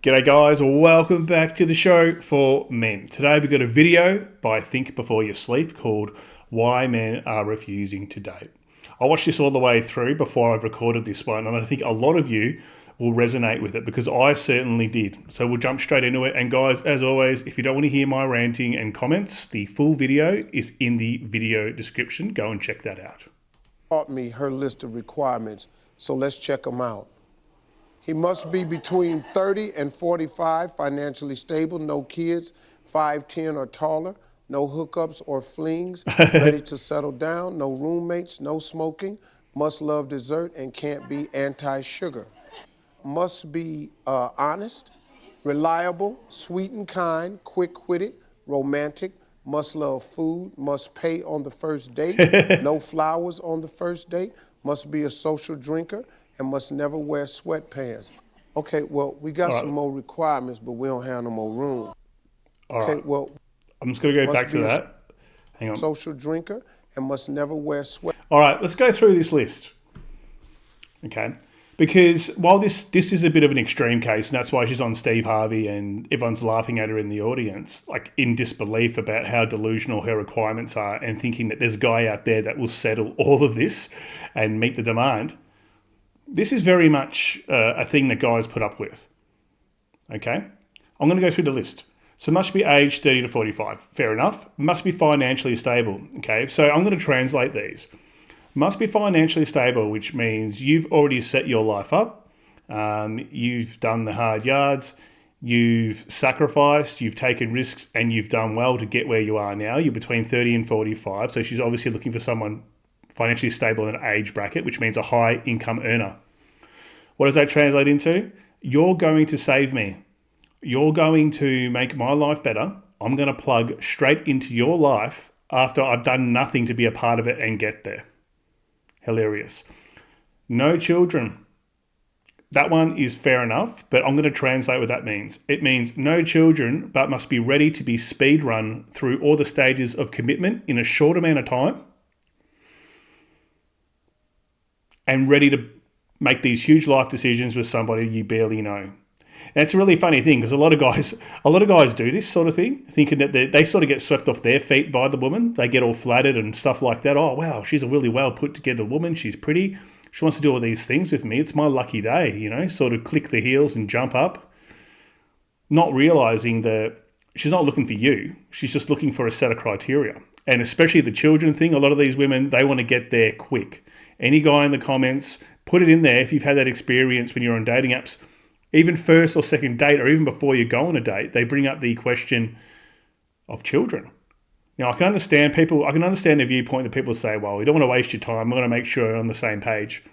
G'day guys, welcome back to the show for men. Today we've got a video by Think Before You Sleep called Why Men Are Refusing to Date. I watched this all the way through before I've recorded this one, and I think a lot of you will resonate with it because I certainly did. So we'll jump straight into it. And guys, as always, if you don't want to hear my ranting and comments, the full video is in the video description. Go and check that out. Taught me her list of requirements, so let's check them out. He must be between 30 and 45, financially stable, no kids, 5'10" or taller, no hookups or flings, ready to settle down, no roommates, no smoking, must love dessert and can't be anti-sugar. Must be honest, reliable, sweet and kind, quick-witted, romantic, must love food, must pay on the first date, no flowers on the first date, must be a social drinker, and must never wear sweatpants. Okay, well, we got some more requirements, but we don't have no more room. Okay, well, I'm just going to go back to that. Hang on. Social drinker and must never wear sweat. All right, let's go through this list. Okay, because while this is a bit of an extreme case, and that's why she's on Steve Harvey and everyone's laughing at her in the audience, like in disbelief about how delusional her requirements are and thinking that there's a guy out there that will settle all of this and meet the demand. This is very much a thing that guys put up with. Okay, I'm going to go through the list. So must be age 30 to 45. Fair enough. Must be financially stable. Okay, so I'm going to translate these. Must be financially stable, which means you've already set your life up. You've done the hard yards. You've sacrificed. You've taken risks, and you've done well to get where you are now. You're between 30 and 45. So she's obviously looking for someone financially stable in an age bracket, which means a high income earner. What does that translate into? You're going to save me. You're going to make my life better. I'm going to plug straight into your life after I've done nothing to be a part of it and get there. Hilarious. No children. That one is fair enough, but I'm going to translate what that means. It means no children, but must be ready to be speed run through all the stages of commitment in a short amount of time and ready to make these huge life decisions with somebody you barely know. And it's a really funny thing because a lot of guys do this sort of thing, thinking that they sort of get swept off their feet by the woman. They get all flattered and stuff like that. Oh, wow, she's a really well put together woman. She's pretty. She wants to do all these things with me. It's my lucky day, sort of click the heels and jump up, not realizing that she's not looking for you. She's just looking for a set of criteria. And especially the children thing, a lot of these women, they want to get there quick. Any guy in the comments, put it in there if you've had that experience when you're on dating apps, even first or second date, or even before you go on a date, they bring up the question of children. Now, I can understand the viewpoint that people say, well, we don't want to waste your time. We're going to make sure we're on the same page.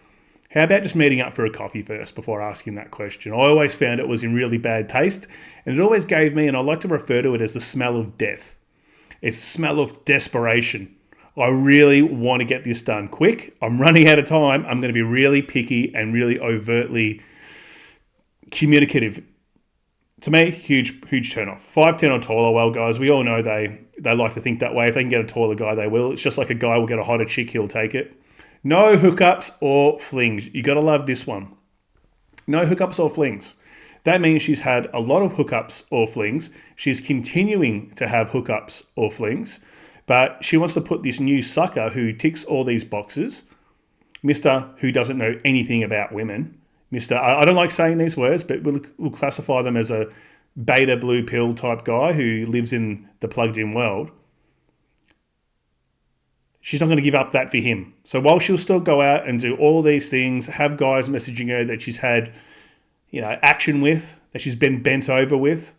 How about just meeting up for a coffee first before asking that question? I always found it was in really bad taste, and it always gave me, and I like to refer to it as the smell of death. It's the smell of desperation. I really want to get this done quick. I'm running out of time. I'm going to be really picky and really overtly communicative. To me, huge turn-off. 5'10" or taller, well, guys, we all know they like to think that way. If they can get a taller guy, they will. It's just like a guy will get a hotter chick, he'll take it. No hookups or flings. You got to love this one. No hookups or flings. That means she's had a lot of hookups or flings. She's continuing to have hookups or flings. But she wants to put this new sucker who ticks all these boxes, Mr. who doesn't know anything about women, Mr. I don't like saying these words, but we'll classify them as a beta blue pill type guy who lives in the plugged in world. She's not going to give up that for him. So while she'll still go out and do all these things, have guys messaging her that she's had, action with, that she's been bent over with,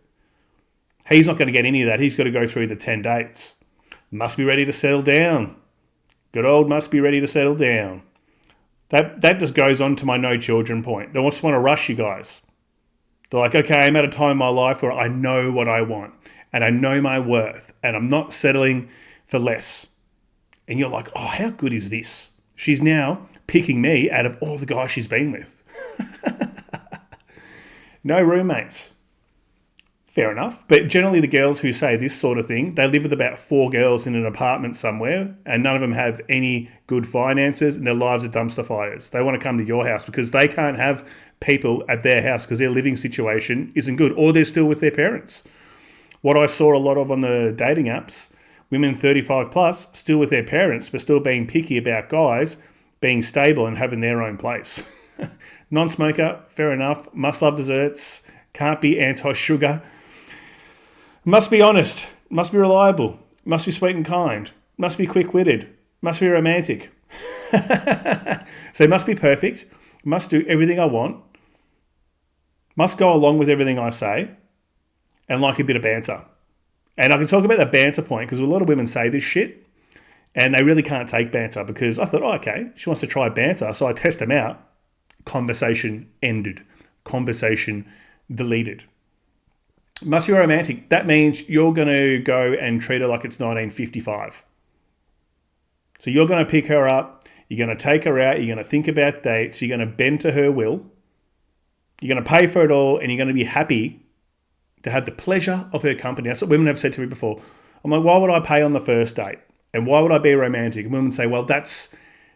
he's not going to get any of that. He's got to go through the 10 dates. Must be ready to settle down. Good old must be ready to settle down. That just goes on to my no children point. They just want to rush you guys. They're like, okay, I'm at a time in my life where I know what I want and I know my worth and I'm not settling for less. And you're like, oh, how good is this? She's now picking me out of all the guys she's been with. No roommates. Fair enough. But generally, the girls who say this sort of thing, they live with about 4 girls in an apartment somewhere, and none of them have any good finances, and their lives are dumpster fires. They want to come to your house because they can't have people at their house because their living situation isn't good, or they're still with their parents. What I saw a lot of on the dating apps, women 35 plus, still with their parents, but still being picky about guys being stable and having their own place. Non-smoker, fair enough. Must love desserts. Can't be anti-sugar. Must be honest, must be reliable, must be sweet and kind, must be quick-witted, must be romantic. So must be perfect, must do everything I want, must go along with everything I say, and like a bit of banter. And I can talk about that banter point because a lot of women say this shit and they really can't take banter because I thought, oh, okay, she wants to try banter. So I test them out. Conversation ended. Conversation deleted. Must be romantic. That means you're going to go and treat her like it's 1955. So you're going to pick her up. You're going to take her out. You're going to think about dates. You're going to bend to her will. You're going to pay for it all, and you're going to be happy to have the pleasure of her company. That's what women have said to me before. I'm like, why would I pay on the first date? And why would I be romantic? And women say, well, that's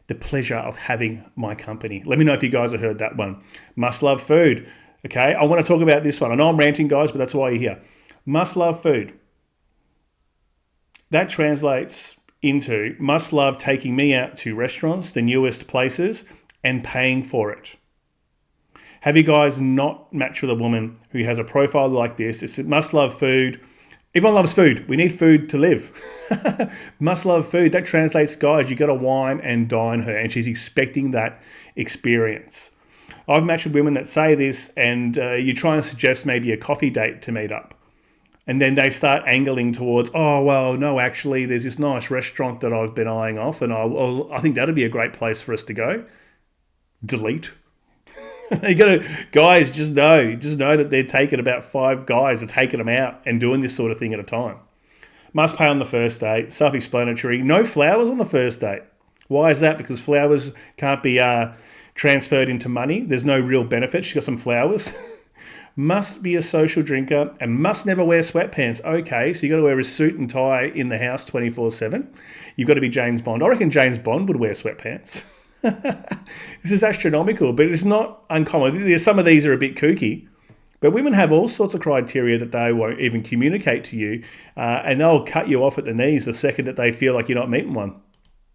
the pleasure of having my company. Let me know if you guys have heard that one. Must love food. Okay, I want to talk about this one. I know I'm ranting, guys, but that's why you're here. Must love food. That translates into must love taking me out to restaurants, the newest places, and paying for it. Have you guys not matched with a woman who has a profile like this? It's must love food. Everyone loves food. We need food to live. Must love food. That translates, guys, you got to wine and dine her, and she's expecting that experience. I've matched with women that say this, and you try and suggest maybe a coffee date to meet up. And then they start angling towards, oh, well, no, actually, there's this nice restaurant that I've been eyeing off, and I think that'd be a great place for us to go. Delete. You got to, guys, just know that they're taking about 5 guys, are taking them out and doing this sort of thing at a time. Must pay on the first date. Self-explanatory. No flowers on the first date. Why is that? Because flowers can't be transferred into money. There's no real benefit. She got some flowers. Must be a social drinker and must never wear sweatpants. Okay, so you got to wear a suit and tie in the house 24/7. You've got to be James Bond. I reckon James Bond would wear sweatpants. This is astronomical, but it's not uncommon. Some of these are a bit kooky, but women have all sorts of criteria that they won't even communicate to you, and they'll cut you off at the knees the second that they feel like you're not meeting one.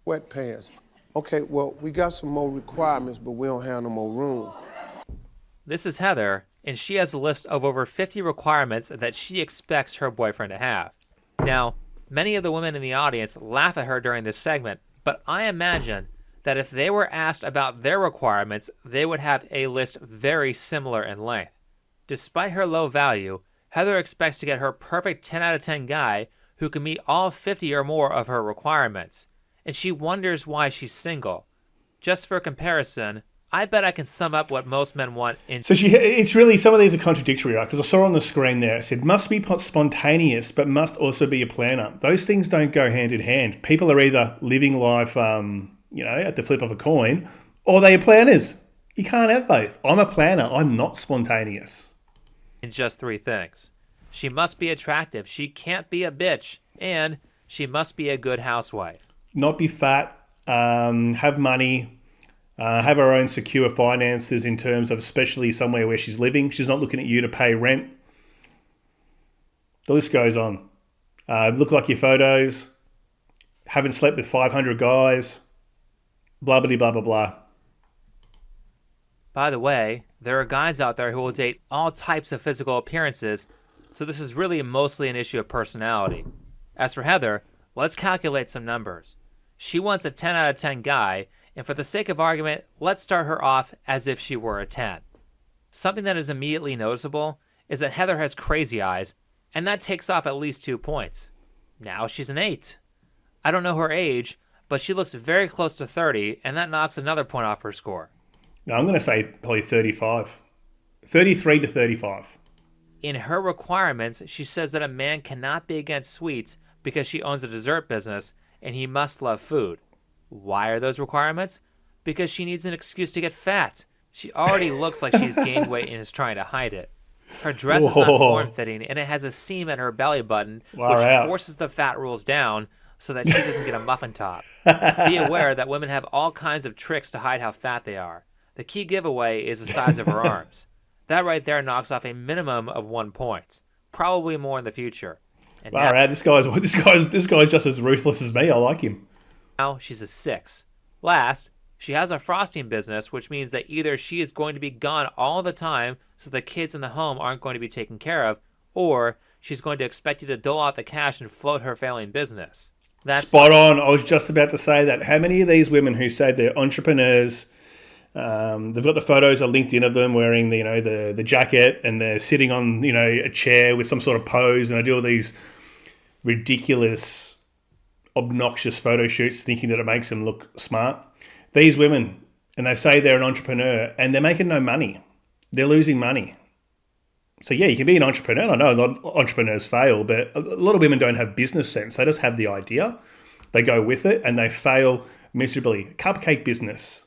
Sweatpants. Okay, well, we got some more requirements, but we don't have no more room. This is Heather, and she has a list of over 50 requirements that she expects her boyfriend to have. Now, many of the women in the audience laugh at her during this segment, but I imagine that if they were asked about their requirements, they would have a list very similar in length. Despite her low value, Heather expects to get her perfect 10 out of 10 guy who can meet all 50 or more of her requirements, and she wonders why she's single. Just for comparison, I bet I can sum up what most men want in... So it's really, some of these are contradictory, right? Because I saw on the screen there, it said, must be spontaneous, but must also be a planner. Those things don't go hand in hand. People are either living life, at the flip of a coin, or they are planners. You can't have both. I'm a planner. I'm not spontaneous. In just 3 things. She must be attractive. She can't be a bitch. And she must be a good housewife. Not be fat, have money, have her own secure finances in terms of especially somewhere where she's living. She's not looking at you to pay rent. The list goes on. Look like your photos. Haven't slept with 500 guys. Blah, blah, blah, blah, blah. By the way, there are guys out there who will date all types of physical appearances, so this is really mostly an issue of personality. As for Heather, let's calculate some numbers. She wants a 10 out of 10 guy, and for the sake of argument, let's start her off as if she were a 10. Something that is immediately noticeable is that Heather has crazy eyes, and that takes off at least 2 points. Now she's an 8. I don't know her age, but she looks very close to 30, and that knocks another point off her score. No, I'm going to say probably 35. 33 to 35. In her requirements, she says that a man cannot be against sweets because she owns a dessert business, and he must love food. Why are those requirements? Because she needs an excuse to get fat. She already looks like she's gained weight and is trying to hide it. Her dress is not Whoa, form-fitting, and it has a seam at her belly button, far which out. forces the fat rolls down so that she doesn't get a muffin top. Be aware that women have all kinds of tricks to hide how fat they are. The key giveaway is the size of her arms. That right there knocks off a minimum of 1 point, probably more in the future. And Far out. This guy's just as ruthless as me. I like him. now she's a 6. Last, she has a frosting business, which means that either she is going to be gone all the time so the kids in the home aren't going to be taken care of, or she's going to expect you to dole out the cash and float her failing business. That's Spot on. I was just about to say that. How many of these women who say they're entrepreneurs, they've got the photos on LinkedIn of them wearing the jacket and they're sitting on a chair with some sort of pose, and they do all these ridiculous, obnoxious photo shoots thinking that it makes them look smart. These women, and they say they're an entrepreneur and they're making no money. They're losing money. So yeah, you can be an entrepreneur. I know a lot of entrepreneurs fail, but a lot of women don't have business sense. They just have the idea, they go with it, and they fail miserably. Cupcake business.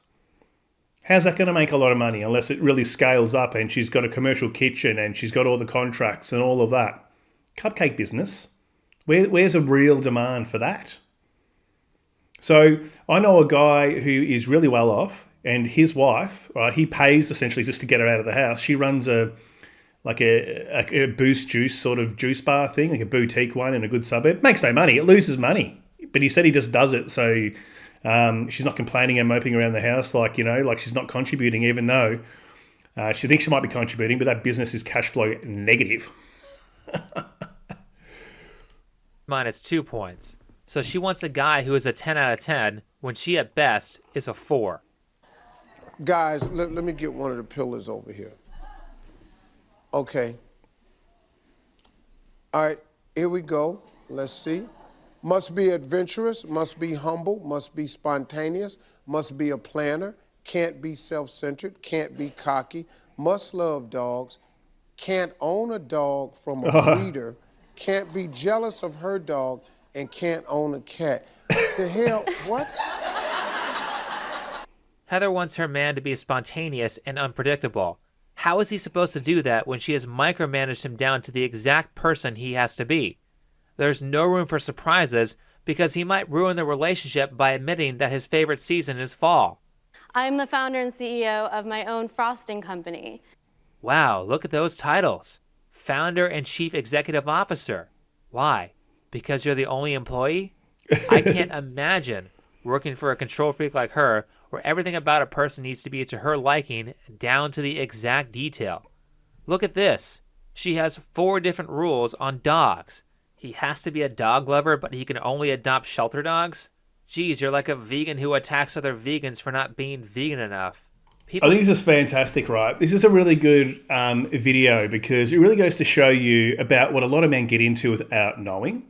How's that going to make a lot of money unless it really scales up and she's got a commercial kitchen and she's got all the contracts and all of that? Cupcake business. Where's a real demand for that? So I know a guy who is really well off, and his wife, right, he pays essentially just to get her out of the house. She runs a Boost Juice sort of juice bar thing, like a boutique one in a good suburb. Makes no money. It loses money. But he said he just does it so she's not complaining and moping around the house like she's not contributing, even though she thinks she might be contributing, but that business is cash flow negative. minus 2 points. So she wants a guy who is a 10 out of 10 when she at best is a 4. Guys, let me get one of the pillars over here. Okay. All right, here we go. Let's see. Must be adventurous, must be humble, must be spontaneous, must be a planner, can't be self-centered, can't be cocky, must love dogs, can't own a dog from a breeder, can't be jealous of her dog, and can't own a cat. The hell, what? Heather wants her man to be spontaneous and unpredictable. How is he supposed to do that when she has micromanaged him down to the exact person he has to be? There's no room for surprises because he might ruin the relationship by admitting that his favorite season is fall. I'm the founder and CEO of my own frosting company. Wow, look at those titles. Founder and Chief Executive Officer. Why? Because you're the only employee? I can't imagine working for a control freak like her, where everything about a person needs to be to her liking down to the exact detail. Look at this. She has 4 different rules on dogs. He has to be a dog lover, but he can only adopt shelter dogs? Geez, you're like a vegan who attacks other vegans for not being vegan enough. I think this is fantastic, right? This is a really good video because it really goes to show you about what a lot of men get into without knowing.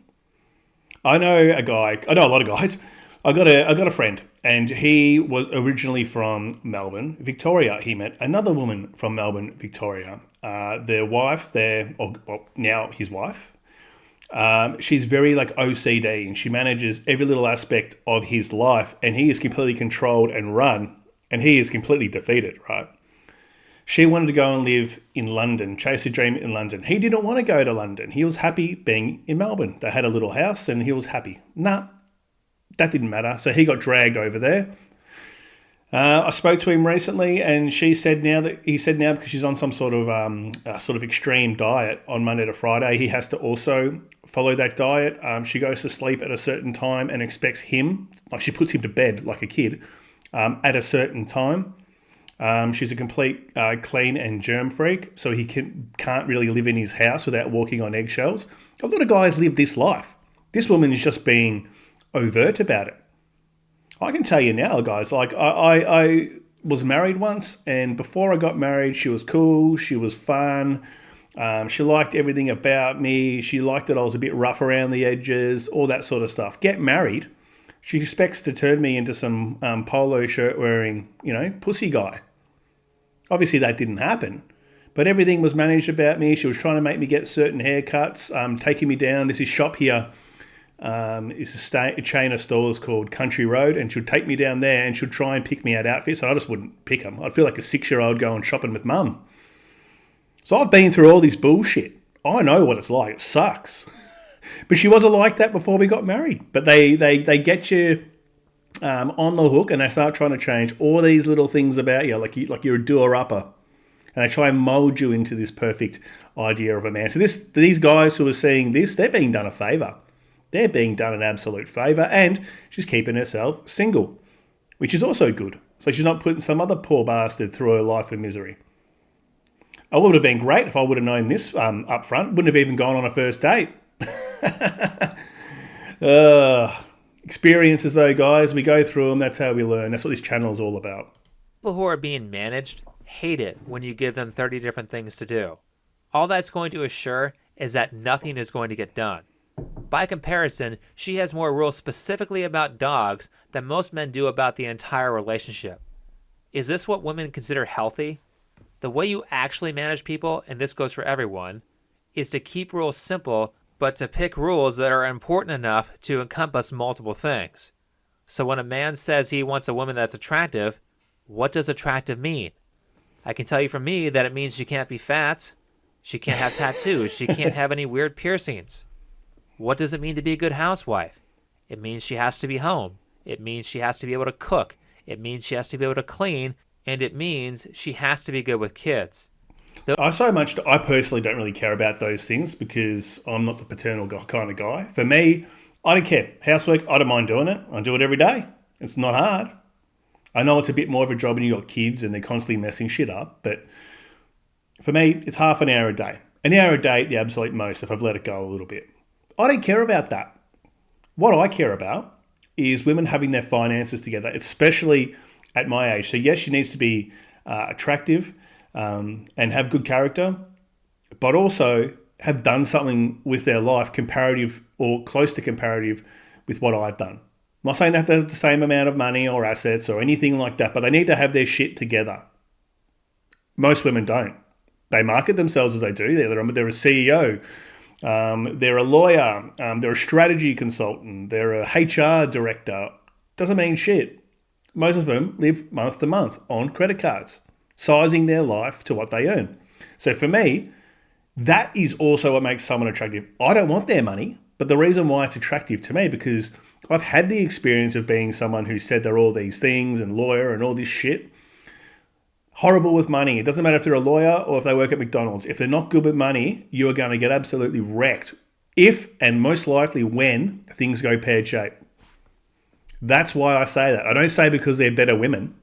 I know a lot of guys. I got a friend, and he was originally from Melbourne, Victoria. He met another woman from Melbourne, Victoria. Their wife there, or now his wife, she's very like OCD, and she manages every little aspect of his life, and he is completely controlled and run, and he is completely defeated, right? She wanted to go and live in London, chase a dream in London. He didn't want to go to London. He was happy being in Melbourne. They had a little house and he was happy. Nah, that didn't matter. So he got dragged over there. I spoke to him recently, and he said now because she's on some sort of extreme diet on Monday to Friday, he has to also follow that diet. She goes to sleep at a certain time and expects him, like she puts him to bed like a kid, at a certain time. She's a complete clean and germ freak, so he can't really live in his house without walking on eggshells. A lot of guys live this life. This woman is just being overt about it. I can tell you now, guys, like I was married once, and before I got married, she was cool, she was fun, she liked everything about me, she liked that I was a bit rough around the edges, all that sort of stuff. Get married, she expects to turn me into some polo shirt wearing, pussy guy. Obviously that didn't happen, but everything was managed about me. She was trying to make me get certain haircuts, taking me down. There's this shop here, it's a chain of stores called Country Road, and she'd take me down there and she'd try and pick me out outfits, and I just wouldn't pick them. I'd feel like a 6-year-old going shopping with mum. So I've been through all this bullshit. I know what it's like. It sucks. But she wasn't like that before we got married. But they get you on the hook, and they start trying to change all these little things about you, like you're a doer-upper. And they try and mold you into this perfect idea of a man. So these guys who are seeing this, they're being done a favour. They're being done an absolute favour, and she's keeping herself single, which is also good. So she's not putting some other poor bastard through her life of misery. It would have been great if I would have known this up front. Wouldn't have even gone on a first date. Experiences though, guys, we go through them. That's how we learn. That's what this channel is all about. People who are being managed hate it when you give them 30 different things to do. All that's going to assure is that nothing is going to get done. By comparison, she has more rules specifically about dogs than most men do about the entire relationship. Is this what women consider healthy? The way you actually manage people, and this goes for everyone, is to keep rules simple, but to pick rules that are important enough to encompass multiple things. So when a man says he wants a woman that's attractive, what does attractive mean? I can tell you from me that it means she can't be fat, she can't have tattoos, she can't have any weird piercings. What does it mean to be a good housewife? It means she has to be home. It means she has to be able to cook. It means she has to be able to clean. And it means she has to be good with kids. I personally don't really care about those things because I'm not the paternal kind of guy. For me, I don't care. Housework, I don't mind doing it. I do it every day. It's not hard. I know it's a bit more of a job when you've got kids and they're constantly messing shit up, but for me, it's half an hour a day. An hour a day, the absolute most, if I've let it go a little bit. I don't care about that. What I care about is women having their finances together, especially at my age. So yes, she needs to be attractive and have good character, but also have done something with their life comparative or close to comparative with what I've done. I'm not saying they have to have the same amount of money or assets or anything like that, but they need to have their shit together. Most women don't. They market themselves as they do. They're a CEO. They're a lawyer. They're a strategy consultant. They're a HR director. Doesn't mean shit. Most of them live month to month on credit cards, sizing their life to what they earn. So for me, that is also what makes someone attractive. I don't want their money, but the reason why it's attractive to me, because I've had the experience of being someone who said they're all these things and lawyer and all this shit. Horrible with money. It doesn't matter if they're a lawyer or if they work at McDonald's. If they're not good with money, you are going to get absolutely wrecked if and most likely when things go pear-shaped. That's why I say that. I don't say because they're better women.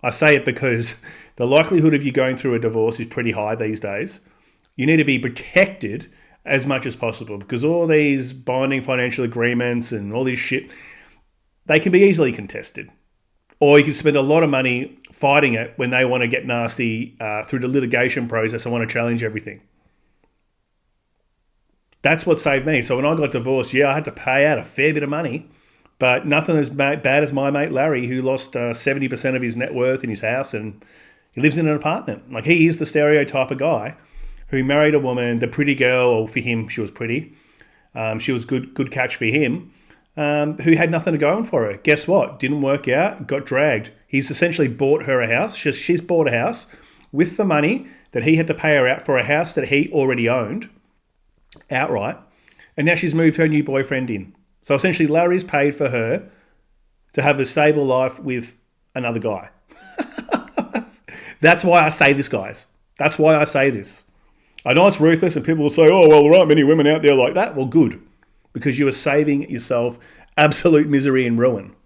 I say it because the likelihood of you going through a divorce is pretty high these days. You need to be protected as much as possible because all these binding financial agreements and all this shit, they can be easily contested. Or you can spend a lot of money fighting it when they want to get nasty through the litigation process and want to challenge everything. That's what saved me. So when I got divorced, yeah, I had to pay out a fair bit of money, but nothing as bad as my mate Larry, who lost 70% of his net worth in his house, and he lives in an apartment. Like, he is the stereotype of guy who married a woman, the pretty girl, or for him, she was pretty. She was good catch for him. Who had nothing going for her. Guess what? Didn't work out, got dragged. He's essentially bought her a house. She's bought a house with the money that he had to pay her out for a house that he already owned outright. And now she's moved her new boyfriend in. So essentially Larry's paid for her to have a stable life with another guy. That's why I say this, guys. That's why I say this. I know it's ruthless and people will say, oh, well, there aren't many women out there like that. Well, good. Because you are saving yourself absolute misery and ruin.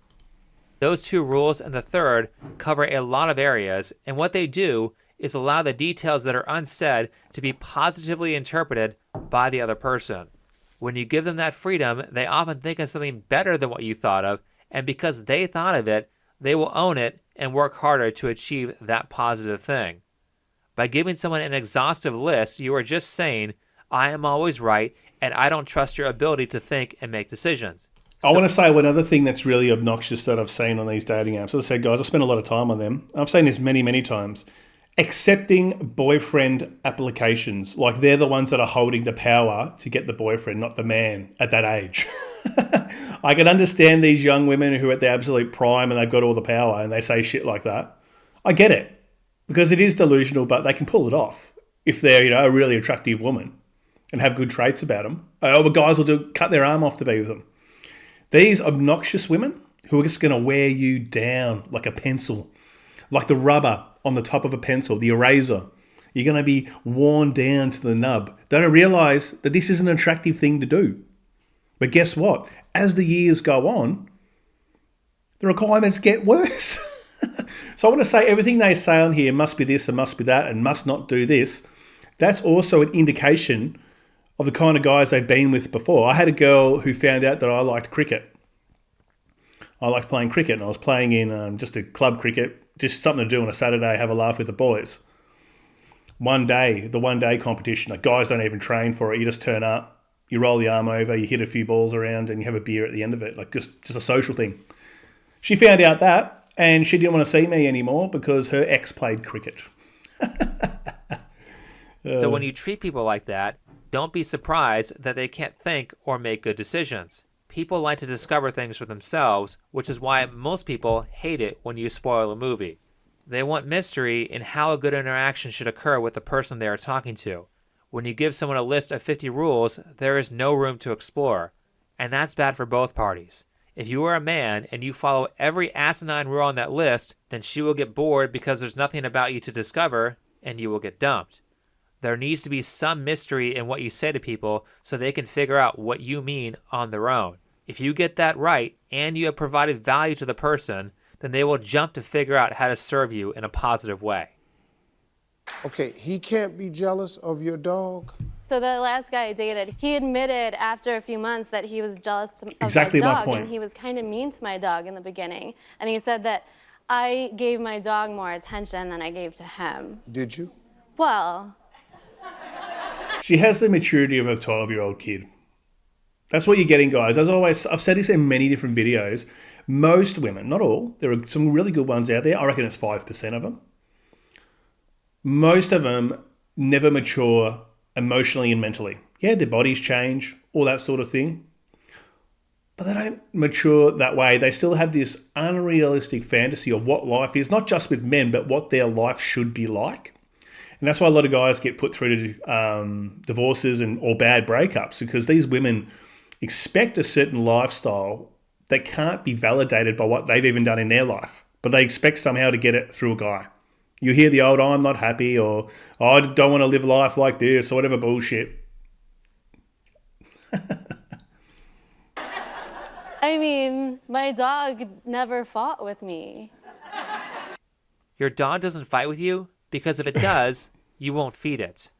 Those two rules and the third cover a lot of areas, and what they do is allow the details that are unsaid to be positively interpreted by the other person. When you give them that freedom, they often think of something better than what you thought of, and because they thought of it, they will own it and work harder to achieve that positive thing. By giving someone an exhaustive list, you are just saying, I am always right, and I don't trust your ability to think and make decisions. I want to say one other thing that's really obnoxious that I've seen on these dating apps. As I said, guys, I spend a lot of time on them. I've seen this many, many times. Accepting boyfriend applications. Like, they're the ones that are holding the power to get the boyfriend, not the man at that age. I can understand these young women who are at their absolute prime and they've got all the power and they say shit like that. I get it. Because it is delusional, but they can pull it off. if they're, a really attractive woman and have good traits about them. But guys will cut their arm off to be with them. These obnoxious women who are just going to wear you down like a pencil, like the rubber on the top of a pencil, the eraser. You're going to be worn down to the nub. They don't realise that this is an attractive thing to do. But guess what? As the years go on, the requirements get worse. So I want to say everything they say on here must be this and must be that and must not do this. That's also an indication of the kind of guys they've been with before. I had a girl who found out that I liked cricket. I liked playing cricket, and I was playing in just a club cricket, just something to do on a Saturday, have a laugh with the boys. The one day competition, like guys don't even train for it. You just turn up, you roll the arm over, you hit a few balls around, and you have a beer at the end of it, like just a social thing. She found out that, and she didn't want to see me anymore because her ex played cricket. So when you treat people like that, don't be surprised that they can't think or make good decisions. People like to discover things for themselves, which is why most people hate it when you spoil a movie. They want mystery in how a good interaction should occur with the person they are talking to. When you give someone a list of 50 rules, there is no room to explore. And that's bad for both parties. If you are a man and you follow every asinine rule on that list, then she will get bored because there's nothing about you to discover, and you will get dumped. There needs to be some mystery in what you say to people so they can figure out what you mean on their own. If you get that right and you have provided value to the person, then they will jump to figure out how to serve you in a positive way. Okay, he can't be jealous of your dog? So the last guy I dated, he admitted after a few months that he was jealous of Exactly my my dog, point. and he was kind of mean to my dog in the beginning. And he said that I gave my dog more attention than I gave to him. Did you? Well, She has the maturity of a 12-year-old kid. That's what you're getting, guys. As always, I've said this in many different videos. Most women, not all, there are some really good ones out there. I reckon it's 5% of them. Most of them never mature emotionally and mentally. Yeah, their bodies change, all that sort of thing. But they don't mature that way. They still have this unrealistic fantasy of what life is, not just with men, but what their life should be like. And that's why a lot of guys get put through to divorces or bad breakups, because these women expect a certain lifestyle that can't be validated by what they've even done in their life. But they expect somehow to get it through a guy. You hear the old, I'm not happy, or I don't want to live life like this, or whatever bullshit. I mean, my dog never fought with me. Your dog doesn't fight with you because if it does, you won't feed it.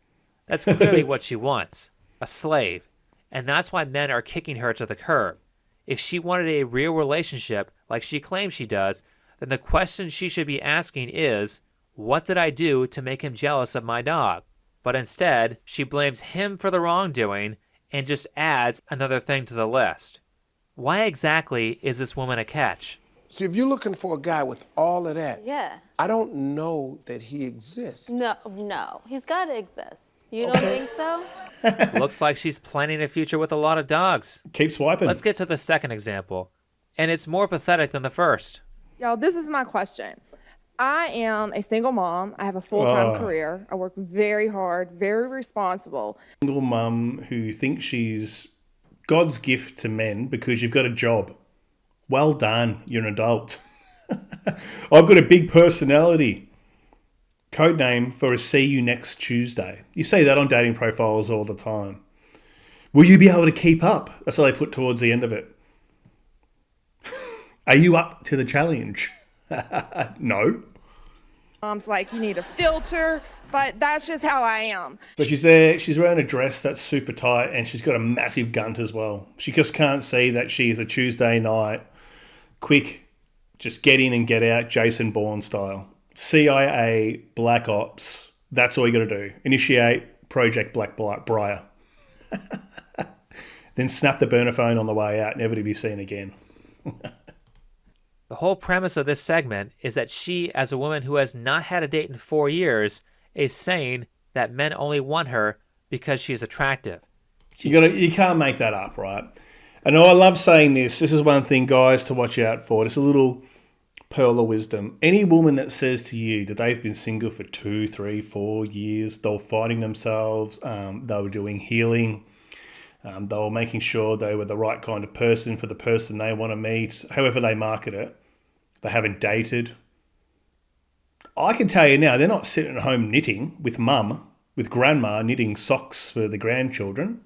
That's clearly what she wants, a slave. And that's why men are kicking her to the curb. If she wanted a real relationship, like she claims she does, then the question she should be asking is, what did I do to make him jealous of my dog? But instead, she blames him for the wrongdoing and just adds another thing to the list. Why exactly is this woman a catch? See, if you're looking for a guy with all of that, Yeah. I don't know that he exists. No. He's got to exist. You don't think so? Looks like she's planning a future with a lot of dogs. Keep swiping. Let's get to the second example. And it's more pathetic than the first. Y'all, this is my question. I am a single mom. I have a full-time career. I work very hard, very responsible. Single mum who thinks she's God's gift to men because you've got a job. Well done, you're an adult. I've got a big personality. Code name for a see you next Tuesday. You see that on dating profiles all the time. Will you be able to keep up? That's what they put towards the end of it. Are you up to the challenge? No. Mom's like, you need a filter, but that's just how I am. So she's there, she's wearing a dress that's super tight and she's got a massive gunt as well. She just can't see that she's a Tuesday night, quick, just get in and get out, Jason Bourne style. CIA, Black Ops, that's all you got to do. Initiate Project Black Briar. Then snap the burner phone on the way out, never to be seen again. The whole premise of this segment is that she, as a woman who has not had a date in 4 years, is saying that men only want her because she is attractive. You can't make that up, right? And I love saying this. This is one thing, guys, to watch out for. Just a little pearl of wisdom. Any woman that says to you that they've been single for 2, 3, 4 years, they were finding themselves, they were doing healing, they were making sure they were the right kind of person for the person they want to meet, however they market it, they haven't dated. I can tell you now, they're not sitting at home knitting with mum, with grandma knitting socks for the grandchildren.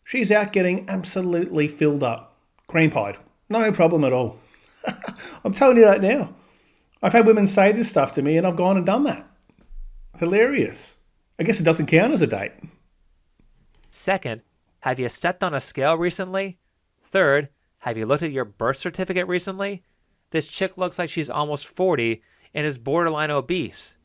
She's out getting absolutely filled up, cream pied, no problem at all. I'm telling you that now. I've had women say this stuff to me and I've gone and done that. Hilarious. I guess it doesn't count as a date. Second, have you stepped on a scale recently? Third, have you looked at your birth certificate recently? This chick looks like she's almost 40 and is borderline obese.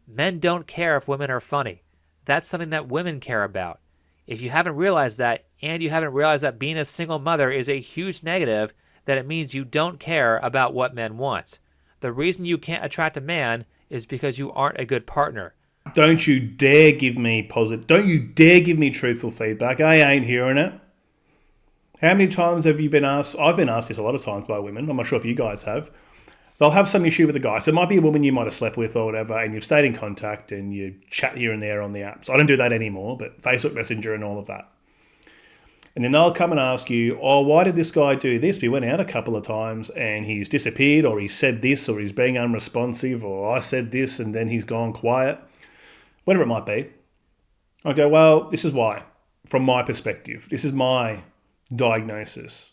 Men don't care if women are funny. That's something that women care about. If you haven't realized that, and you haven't realized that being a single mother is a huge negative, then it means you don't care about what men want. The reason you can't attract a man is because you aren't a good partner. Don't you dare give me positive. Don't you dare give me truthful feedback. I ain't hearing it. How many times have you been asked? I've been asked this a lot of times by women. I'm not sure if you guys have. They'll have some issue with the guy. So it might be a woman you might have slept with or whatever, and you've stayed in contact and you chat here and there on the apps. I don't do that anymore, but Facebook Messenger and all of that. And then they'll come and ask you, oh, why did this guy do this? We went out a couple of times and he's disappeared, or he said this, or he's being unresponsive, or I said this and then he's gone quiet. Whatever it might be. I go, well, this is why. From my perspective. This is my diagnosis.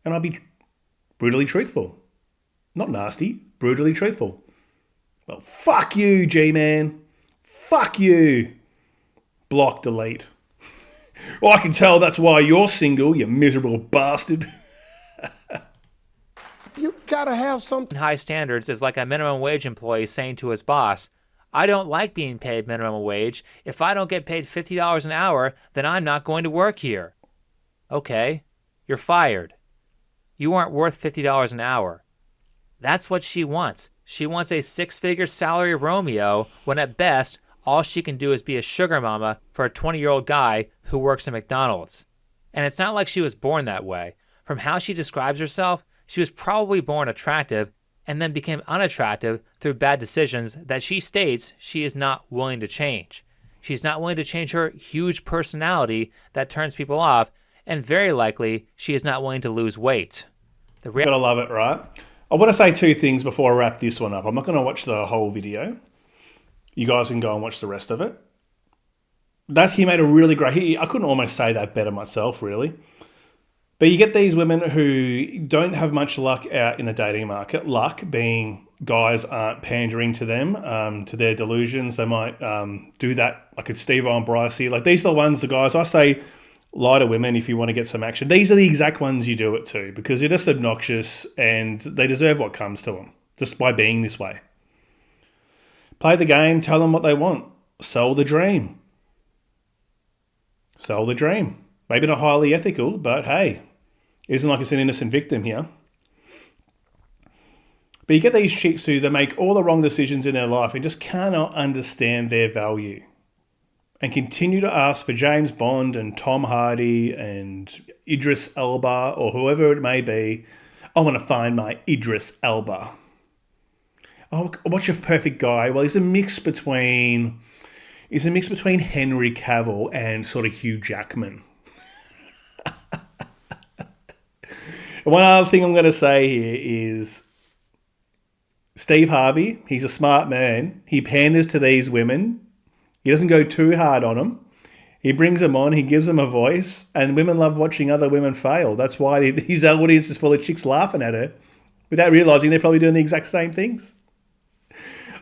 And I'll be brutally truthful. Not nasty, brutally truthful. Well, fuck you, G-Man. Fuck you. Block, delete. Well, I can tell that's why you're single, you miserable bastard. You gotta have some. High standards is like a minimum wage employee saying to his boss, I don't like being paid minimum wage. If I don't get paid $50 an hour, then I'm not going to work here. Okay, you're fired. You aren't worth $50 an hour. That's what she wants. She wants a 6-figure salary Romeo when at best, all she can do is be a sugar mama for a 20-year-old guy who works at McDonald's. And it's not like she was born that way. From how she describes herself, she was probably born attractive and then became unattractive through bad decisions that she states she is not willing to change. She's not willing to change her huge personality that turns people off, and very likely she is not willing to lose weight. Gotta love it, right? I want to say 2 things before I wrap this one up. I'm not going to watch the whole video. You guys can go and watch the rest of it. He made a really great... I couldn't almost say that better myself, really. But you get these women who don't have much luck out in the dating market. Luck being guys aren't pandering to them, to their delusions. They might do that like a Steve and Bryce here. Like, these are the ones, the guys, I say, lie to women if you want to get some action. These are the exact ones you do it to because they're just obnoxious and they deserve what comes to them just by being this way. Play the game, tell them what they want. Sell the dream. Sell the dream. Maybe not highly ethical, but hey, it isn't like it's an innocent victim here. But you get these chicks who they make all the wrong decisions in their life and just cannot understand their value. And continue to ask for James Bond and Tom Hardy and Idris Elba or whoever it may be. I want to find my Idris Elba. Oh, what's your perfect guy? Well, he's a mix between Henry Cavill and sort of Hugh Jackman. One other thing I'm going to say here is Steve Harvey, he's a smart man. He panders to these women. He doesn't go too hard on them. He brings them on, he gives them a voice, and women love watching other women fail. That's why his audience is full of chicks laughing at her without realising they're probably doing the exact same things.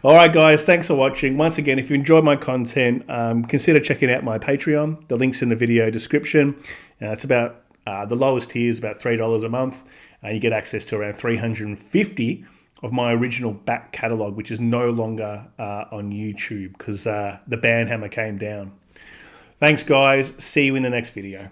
All right, guys, thanks for watching. Once again, if you enjoyed my content, consider checking out my Patreon. The link's in the video description. It's about, the lowest tier is about $3 a month. You get access to around 350 of my original back catalogue, which is no longer on YouTube because the ban hammer came down. Thanks, guys. See you in the next video.